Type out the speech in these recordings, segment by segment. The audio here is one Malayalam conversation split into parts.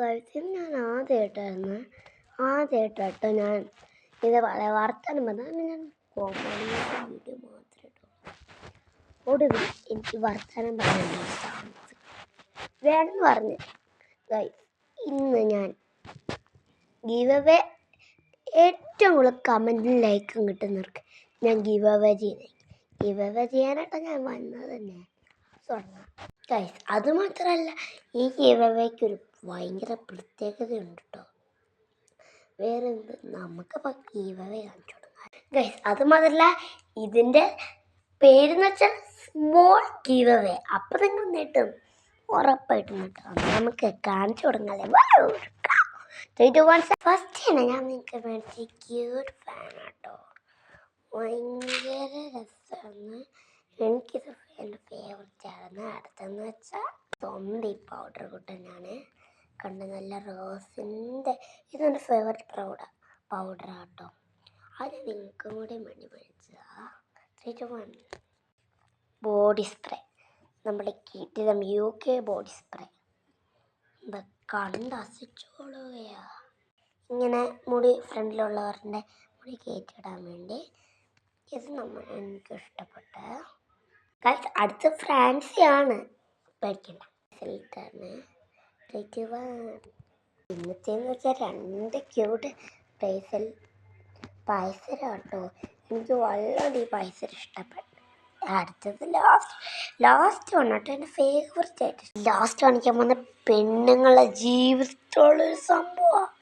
കഴിച്ചത് ഞാൻ ആദ്യമായിട്ടോ ഞാൻ ഇത് പറയാം വർത്തമാനം പറഞ്ഞാൽ ഞാൻ കോമഡി വീഡിയോ മാത്രമേ ഇട്ടു. ഒടുവിൽ എനിക്ക് വർത്തമാനം പറയാൻ ചാൻസ് വേണമെന്ന് പറഞ്ഞ് ഇന്ന് ഞാൻ ഗിവ് അവേ ഏറ്റവും കൂടുതൽ കമൻറ്റും ലൈക്കും കിട്ടുന്നവർക്ക് ഞാൻ ഗിവ് അവേ ചെയ്യാനായിട്ടോ ഞാൻ വന്നത് തന്നെ തുടങ്ങാം. ഗൈസ് അതുമാത്രമല്ല ഈ ഗിവ് അവേക്ക് ഒരു ഭയങ്കര പ്രത്യേകതയുണ്ട് കേട്ടോ. വേറെ എന്ത് നമുക്കിപ്പോൾ ഗിവ് അവേ കാണിച്ചു കൊടുക്കാം. ഗൈസ് അതുമാത്രമല്ല ഇതിൻ്റെ പേരെന്ന് വെച്ചാൽ സ്മോൾ ഗിവ് അവേ. അപ്പം നിങ്ങൾ നേട്ടും ഉറപ്പായിട്ടും കേട്ടോ. നമുക്ക് കാണിച്ചു തുടങ്ങാല്ലേ. ഫസ്റ്റ് തന്നെ ഞാൻ നിങ്ങൾക്ക് വേണ്ടി ക്യൂട്ട് ഫാനാട്ടോ. ഭയങ്കര രസമാണ്. എനിക്കിത് എൻ്റെ ഫേവറേറ്റ് ആണ്. അടുത്തെന്ന് വെച്ചാൽ തൊണ്ടി പൗഡർ കൂട്ടനാണ്. കണ്ട് നല്ല റോസിൻ്റെ ഇതെൻ്റെ ഫേവറേറ്റ് പൗഡറാട്ടോ. അത് നിങ്ങൾക്കും കൂടി വേണ്ടി മേടിച്ചതാണ്. ബോഡി സ്പ്രേ, നമ്മുടെ കിട്ടിയ UK ബോഡി സ്പ്രേ. എന്താ കണ്ട് അസിച്ചോളുകയാ. ഇങ്ങനെ മുടി ഫ്രണ്ടിലുള്ളവരുടെ മുടി കയറ്റിയിടാൻ വേണ്ടി ഇത് എനിക്ക് ഇഷ്ടപ്പെട്ട. അടുത്ത് ഫ്രാൻസിയാണ്, പേടിക്കണ്ട. ഇന്നത്തെന്ന് വെച്ചാൽ 2 ക്യൂട്ട് പൈസരാട്ടോ. എനിക്ക് വളരെ ഈ പൈസ ഇഷ്ടപ്പെട്ടു. അടുത്തത് ലാസ്റ്റ് വൺ കേട്ടോ, എൻ്റെ ഫേവറേറ്റ് ആയിട്ട്. ലാസ്റ്റ് കാണിക്കാൻ പോകുന്ന പെണ്ണുങ്ങളുടെ ജീവിതത്തിലുള്ളൊരു സംഭവമാണ്.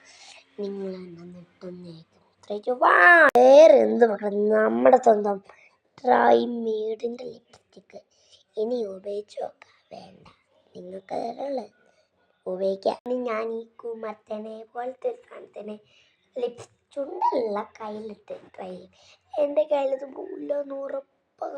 നിങ്ങൾ എന്നെ നെട്ടുന്നേക്കും. വേറെ എന്ത് മക്കളെ, നമ്മുടെ സ്വന്തം ട്രൈമീഡിൻ്റെ ലിപ്സ്റ്റിക്ക് ഇനി ഉപയോഗിച്ച് നോക്കാം. വേണ്ട, നിങ്ങൾക്ക് തരുള്ളത് ഉപയോഗിക്കാം. ഞാൻ ഈ കുമർത്തനെ പോലത്തെ ഒരു സാധനത്തിന് ചുണ്ടല്ല കയ്യിലിട്ട് ട്രൈ ചെയ്യും. എൻ്റെ കയ്യിലത് പോലെന്ന് ഉറപ്പ്.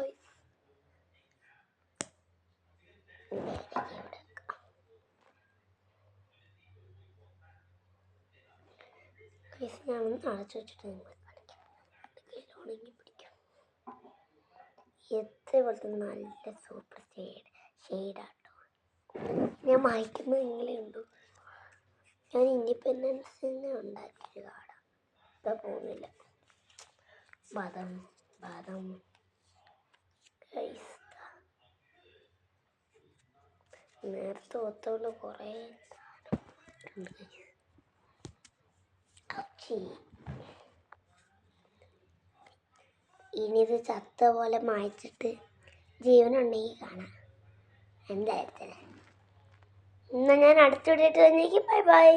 ഞാനൊന്ന് അടച്ചു വെച്ചിട്ട് നിങ്ങൾ കളിക്കാം. ഉണങ്ങി പിടിക്കും. ഇതേപോലത്തെ നല്ല സൂപ്പർ ഷെയ്ഡാട്ടോ. ഞാൻ മായ്ക്കുന്നത് നിങ്ങളെ ഉണ്ടോ. ഞാൻ ഇൻഡിപെൻഡൻസിനെ ഉണ്ടാക്കിയൊരു കാർഡാണ്. ഇതാ പോകുന്നില്ല. ബാദം നേരത്തെ ഒത്തുകൊണ്ട് കുറേ സാധനം. ഇനിയിത് ചത്ത പോലെ മായ്ച്ചിട്ട് ജീവനുണ്ടെങ്കിൽ കാണാം. എന്തായിരുന്നു എന്നാൽ ഞാൻ അടുത്ത വീഡിയോ ആയിട്ട് വന്നേക്കും. ബൈ.